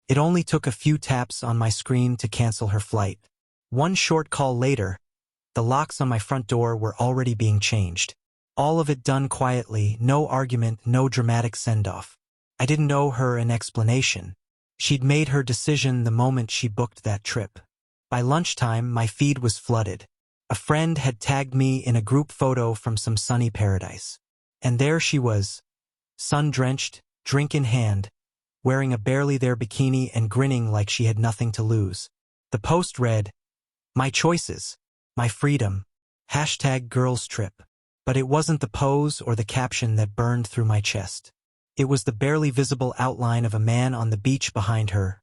It only took a few taps on my screen to cancel her flight. One short call later, the locks on my front door were already being changed. All of it done quietly, no argument, no dramatic send-off. I didn't owe her an explanation. She'd made her decision the moment she booked that trip. By lunchtime, my feed was flooded. A friend had tagged me in a group photo from some sunny paradise. And there she was, sun-drenched, drink in hand, wearing a barely there bikini and grinning like she had nothing to lose. The post read, "My choices, my freedom, #girls trip." But it wasn't the pose or the caption that burned through my chest. It was the barely visible outline of a man on the beach behind her.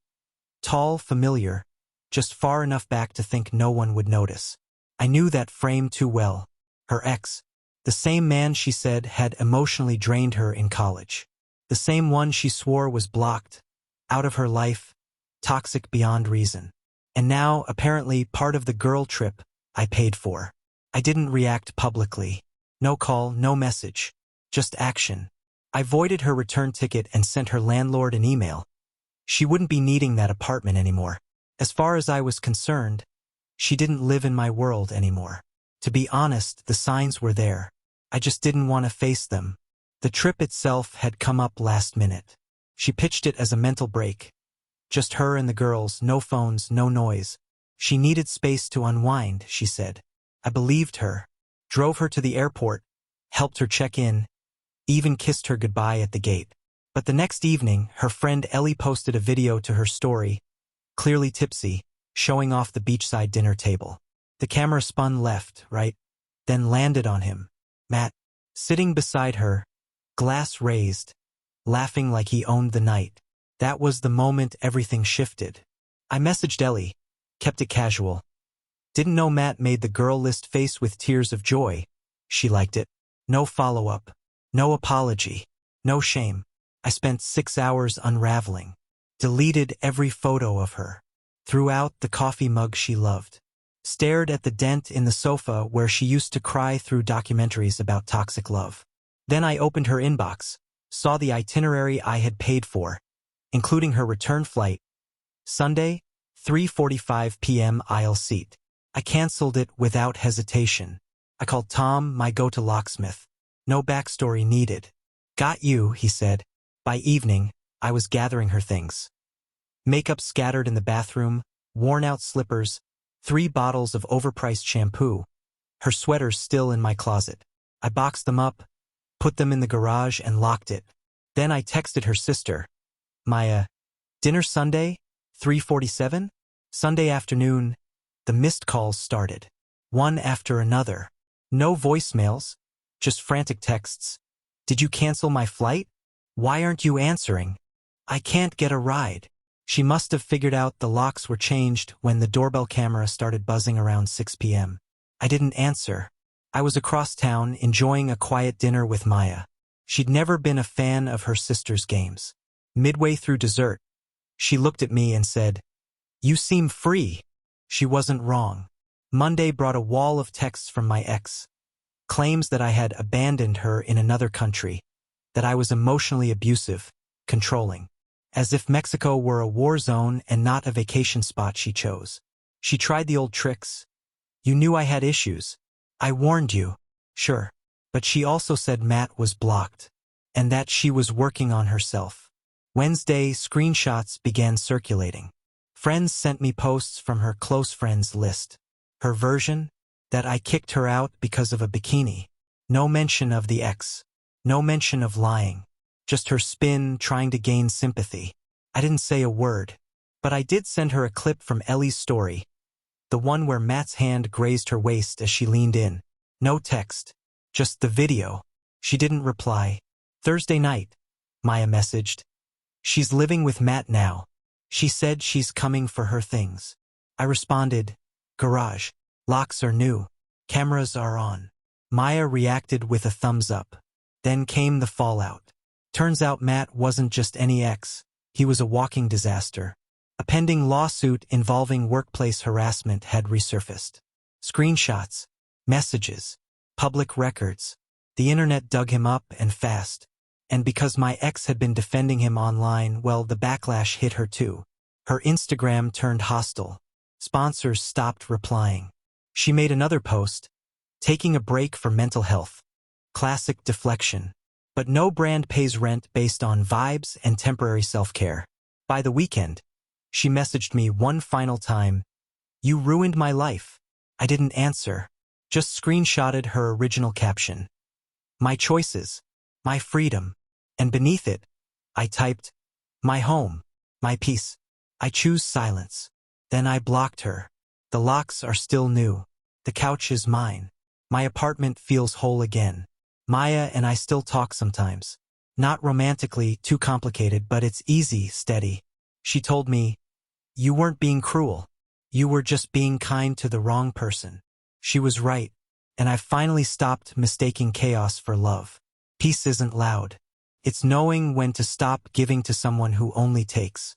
Tall, familiar, just far enough back to think no one would notice. I knew that frame too well. Her ex. The same man she said had emotionally drained her in college. The same one she swore was blocked, out of her life, toxic beyond reason. And now, apparently, part of the girl trip I paid for. I didn't react publicly. No call, no message. Just action. I voided her return ticket and sent her landlord an email. She wouldn't be needing that apartment anymore. As far as I was concerned, she didn't live in my world anymore. To be honest, the signs were there. I just didn't want to face them. The trip itself had come up last minute. She pitched it as a mental break. Just her and the girls, no phones, no noise. She needed space to unwind, she said. I believed her. Drove her to the airport, helped her check in, even kissed her goodbye at the gate. But the next evening, her friend Ellie posted a video to her story, clearly tipsy, showing off the beachside dinner table. The camera spun left, right, then landed on him, Matt, sitting beside her, glass raised, laughing like he owned the night. That was the moment everything shifted. I messaged Ellie, kept it casual. Didn't know Matt made the girl list face with tears of joy. She liked it. No follow-up. No apology. No shame. I spent 6 hours unraveling. Deleted every photo of her. Threw out the coffee mug she loved. Stared at the dent in the sofa where she used to cry through documentaries about toxic love. Then I opened her inbox, saw the itinerary I had paid for, including her return flight. Sunday, 3:45 p.m. aisle seat. I canceled it without hesitation. I called Tom, my go-to locksmith. No backstory needed. Got you, he said. By evening, I was gathering her things. Makeup scattered in the bathroom, worn-out slippers, 3 bottles of overpriced shampoo. Her sweaters still in my closet. I boxed them up, put them in the garage and locked it. Then I texted her sister. Maya, dinner Sunday, 3:47? Sunday afternoon. The missed calls started. One after another. No voicemails, just frantic texts. Did you cancel my flight? Why aren't you answering? I can't get a ride. She must have figured out the locks were changed when the doorbell camera started buzzing around 6 p.m. I didn't answer. I was across town enjoying a quiet dinner with Maya. She'd never been a fan of her sister's games. Midway through dessert, she looked at me and said, "You seem free." She wasn't wrong. Monday brought a wall of texts from my ex. Claims that I had abandoned her in another country, that I was emotionally abusive, controlling. As if Mexico were a war zone and not a vacation spot she chose. She tried the old tricks. You knew I had issues. I warned you. Sure. But she also said Matt was blocked, and that she was working on herself. Wednesday, screenshots began circulating. Friends sent me posts from her close friends list. Her version? That I kicked her out because of a bikini. No mention of the ex. No mention of lying. Just her spin trying to gain sympathy. I didn't say a word. But I did send her a clip from Ellie's story. The one where Matt's hand grazed her waist as she leaned in. No text. Just the video. She didn't reply. Thursday night, Maya messaged. She's living with Matt now. She said she's coming for her things. I responded, garage. Locks are new. Cameras are on. Maya reacted with a thumbs up. Then came the fallout. Turns out Matt wasn't just any ex. He was a walking disaster. A pending lawsuit involving workplace harassment had resurfaced. Screenshots, messages, public records. The internet dug him up and fast. And because my ex had been defending him online, well, the backlash hit her too. Her Instagram turned hostile. Sponsors stopped replying. She made another post, taking a break for mental health. Classic deflection. But no brand pays rent based on vibes and temporary self-care. By the weekend, she messaged me one final time. "You ruined my life." I didn't answer, just screenshotted her original caption. "My choices, my freedom." And beneath it, I typed, "My home, my peace. I choose silence." Then I blocked her. The locks are still new. The couch is mine. My apartment feels whole again. Maya and I still talk sometimes. Not romantically, too complicated, but it's easy, steady. She told me, "You weren't being cruel. You were just being kind to the wrong person." She was right, and I've finally stopped mistaking chaos for love. Peace isn't loud. It's knowing when to stop giving to someone who only takes.